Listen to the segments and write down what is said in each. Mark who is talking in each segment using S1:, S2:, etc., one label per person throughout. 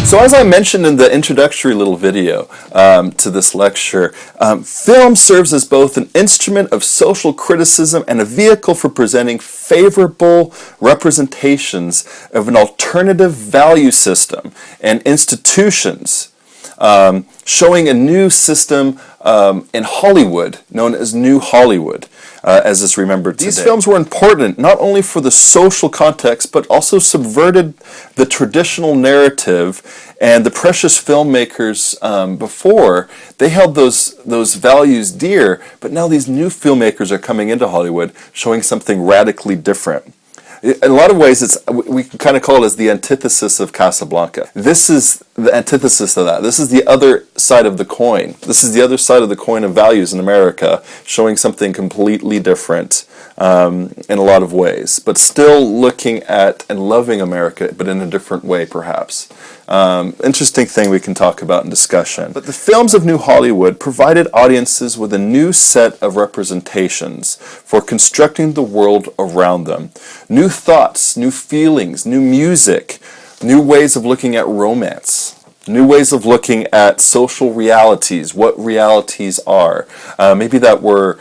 S1: So as I mentioned in the introductory little video to this lecture, film serves as both an instrument of social criticism and a vehicle for presenting favorable representations of an alternative value system and institutions, showing a new system in Hollywood known as New Hollywood, as is remembered today. These films were important not only for the social context, but also subverted the traditional narrative, and the precious filmmakers before, they held those values dear, but now these new filmmakers are coming into Hollywood showing something radically different. In a lot of ways, we can kind of call it as the antithesis of Casablanca. This is the antithesis of that. This is the other side of the coin. This is the other side of the coin of values in America, showing something completely different in a lot of ways, but still looking at and loving America, but in a different way, perhaps. Interesting thing we can talk about in discussion. But the films of New Hollywood provided audiences with a new set of representations for constructing the world around them. New thoughts, new feelings, new music, new ways of looking at romance, new ways of looking at social realities, what realities are. Maybe that were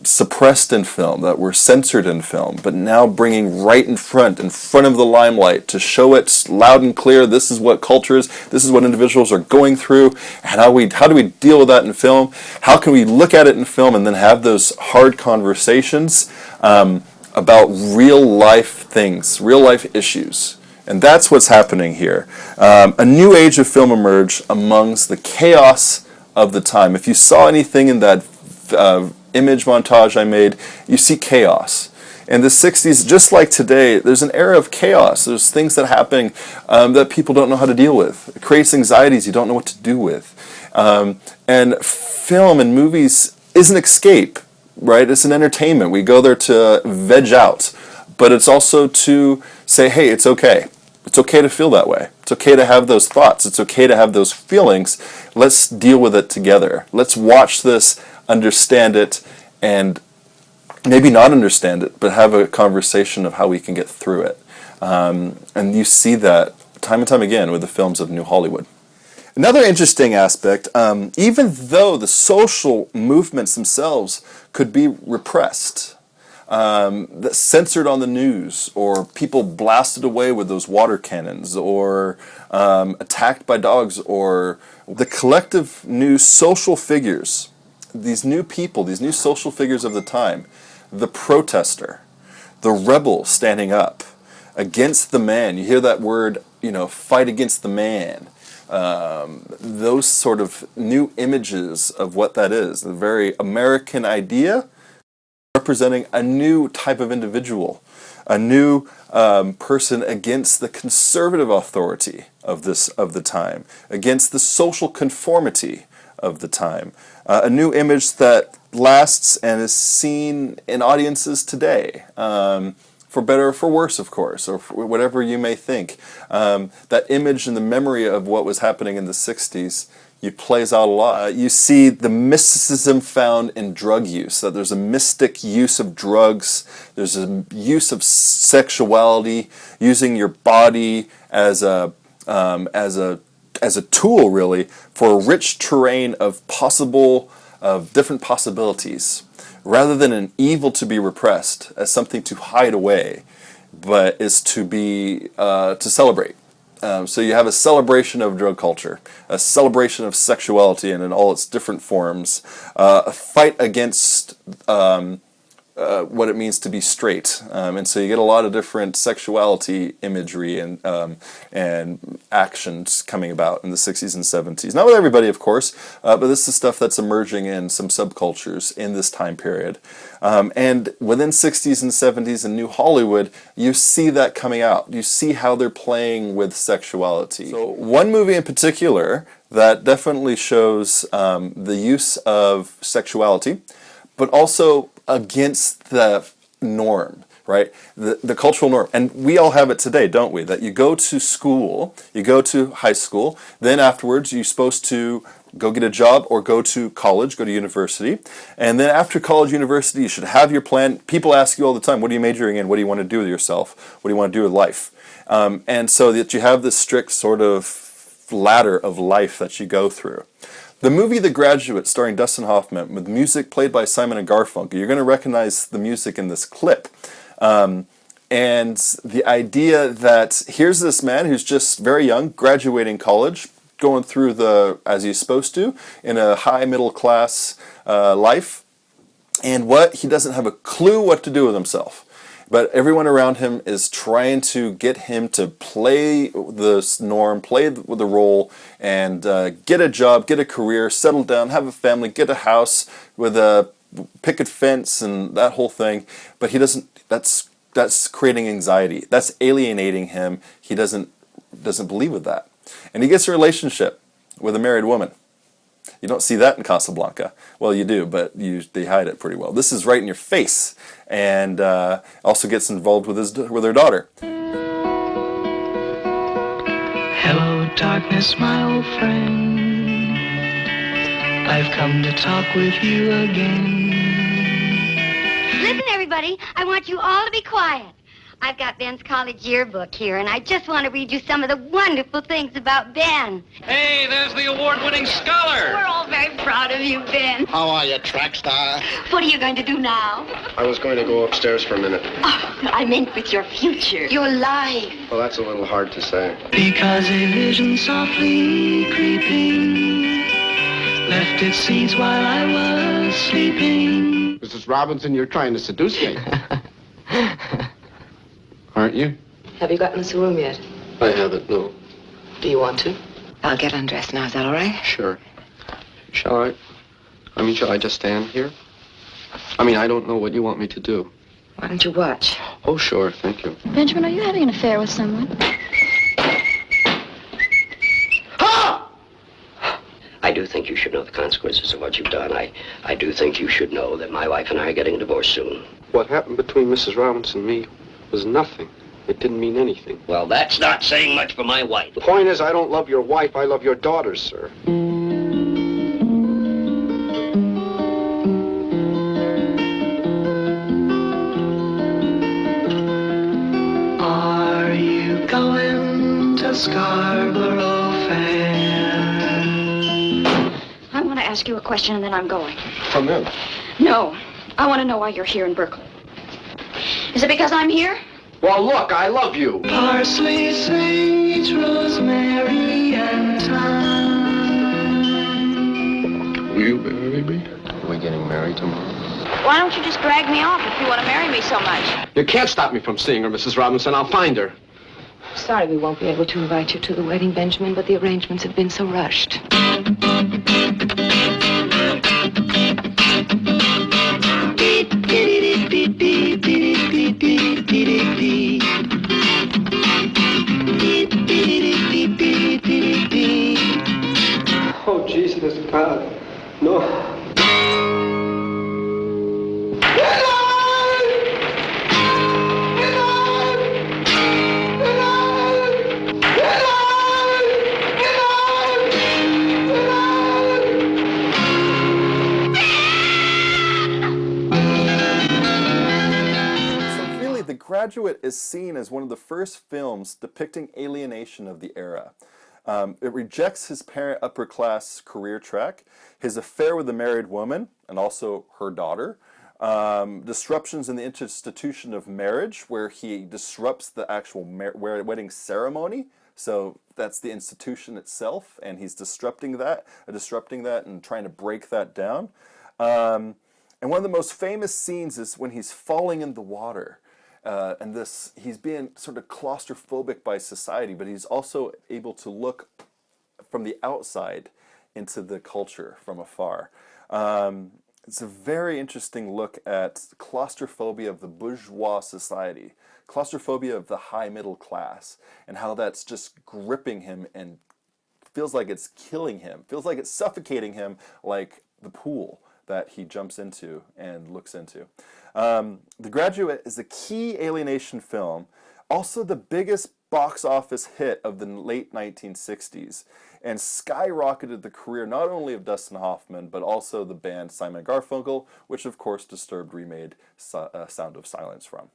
S1: suppressed in film, that were censored in film, but now bringing right in front of the limelight to show it loud and clear. This is what culture is, this is what individuals are going through, and how do we deal with that in film? How can we look at it in film and then have those hard conversations about real life things, real life issues? And that's what's happening here. A new age of film emerged amongst the chaos of the time. If you saw anything in that image montage I made, you see chaos. In the 60s, just like today, there's an era of chaos. There's things that are happening that people don't know how to deal with. It creates anxieties you don't know what to do with. And film and movies is an escape, right? It's an entertainment. We go there to veg out. But it's also to say, hey, it's okay. It's okay to feel that way. It's okay to have those thoughts. It's okay to have those feelings. Let's deal with it together. Let's watch this, understand it, and maybe not understand it, but have a conversation of how we can get through it. And you see that time and time again with the films of New Hollywood. Another interesting aspect, even though the movements themselves could be repressed, censored on the news, or people blasted away with those water cannons, or attacked by dogs, or the collective new social figures, these new people, these new social figures of the time, the protester, the rebel standing up against the man. You hear that word, fight against the man. Those sort of new images of what that is, the very American idea, representing a new type of individual, a new person against the conservative authority of the time, against the social conformity of the time, a new image that lasts and is seen in audiences today, for better or for worse, of course, or for whatever you may think. That image and the memory of what was happening in the 60s, it plays out a lot. You see the mysticism found in drug use, that there's a mystic use of drugs, there's a use of sexuality, using your body as a tool, really, for a rich terrain of different possibilities, rather than an evil to be repressed as something to hide away, but is to celebrate. So you have a celebration of drug culture, a celebration of sexuality and in all its different forms, a fight against what it means to be straight, and so you get a lot of different sexuality imagery and actions coming about in the 60s and 70s. Not with everybody, of course, but this is stuff that's emerging in some subcultures in this time period. And within 60s and 70s in New Hollywood, you see that coming out. You see how they're playing with sexuality. So one movie in particular that definitely shows the use of sexuality, but also against the norm, right? The cultural norm. And we all have it today, don't we? That you go to school, you go to high school, then afterwards you're supposed to go get a job or go to college, go to university. And then after college, university, you should have your plan. People ask you all the time, what are you majoring in? What do you want to do with yourself? What do you want to do with life? And so that you have this strict sort of ladder of life that you go through. The movie The Graduate, starring Dustin Hoffman, with music played by Simon and Garfunkel, you're going to recognize the music in this clip. And the idea that here's this man who's just very young, graduating college, going through as he's supposed to, in a high middle class life, and he doesn't have a clue what to do with himself. But everyone around him is trying to get him to play the norm, play the role, and get a job, get a career, settle down, have a family, get a house with a picket fence and that whole thing. But he doesn't. That's creating anxiety. That's alienating him. He doesn't believe with that, and he gets a relationship with a married woman. You don't see that in Casablanca. Well, you do, but they hide it pretty well. This is right in your face, and also gets involved with her daughter.
S2: Hello, darkness, my old friend. I've come to talk with you again.
S3: Listen, everybody, I want you all to be quiet. I've got Ben's college yearbook here, and I just want to read you some of the wonderful things about Ben.
S4: Hey, there's the award-winning scholar.
S3: We're all very proud of you, Ben.
S5: How are you, track star?
S3: What are you going to do now?
S5: I was going to go upstairs for a minute.
S3: Oh, I meant with your future. Your life.
S5: Well, that's a little hard to say.
S2: Because a vision softly creeping left its seeds while I was sleeping.
S5: Mrs. Robinson, you're trying to seduce me. Aren't you?
S6: Have you gotten us a room yet?
S5: I haven't, no.
S6: Do you want to? I'll get undressed now. Is that all right?
S5: Sure. Shall I? Shall I just stand here? I don't know what you want me to do.
S6: Why don't you watch?
S5: Oh, sure, thank you.
S7: Benjamin, are you having an affair with someone?
S8: I do think you should know the consequences of what you've done. I do think you should know that my wife and I are getting a divorce soon.
S5: What happened between Mrs. Robinson and me was nothing. It didn't mean anything.
S8: Well, that's not saying much for my wife.
S5: The point is, I don't love your wife, I love your daughters, sir.
S2: Are you going to Scarborough Fair?
S7: I want to ask you a question and then I'm going.
S5: Come in.
S7: No, I want to know why you're here in Berkeley. Is it because I'm here?
S5: Well, look, I love you.
S2: Parsley, sage, rosemary, and thyme.
S5: Will you marry me? Are we getting married tomorrow?
S7: Why don't you just drag me off if you want to marry me so much?
S5: You can't stop me from seeing her, Mrs. Robinson. I'll find her.
S6: Sorry we won't be able to invite you to the wedding, Benjamin, but the arrangements have been so rushed.
S5: Oh, Jesus, God. No.
S1: The Graduate is seen as one of the first films depicting alienation of the era. It rejects his parent upper-class career track, his affair with a married woman, and also her daughter, disruptions in the institution of marriage, where he disrupts the actual wedding ceremony. So that's the institution itself, and he's disrupting that and trying to break that down. And one of the most famous scenes is when he's falling in the water. And he's being sort of claustrophobic by society, but he's also able to look from the outside into the culture from afar. It's a very interesting look at claustrophobia of the bourgeois society, claustrophobia of the high middle class, and how that's just gripping him and feels like it's killing him, feels like it's suffocating him, like the pool that he jumps into and looks into. The Graduate is a key alienation film, also the biggest box office hit of the late 1960s, and skyrocketed the career not only of Dustin Hoffman, but also the band Simon & Garfunkel, which of course Disturbed remade Sound of Silence from.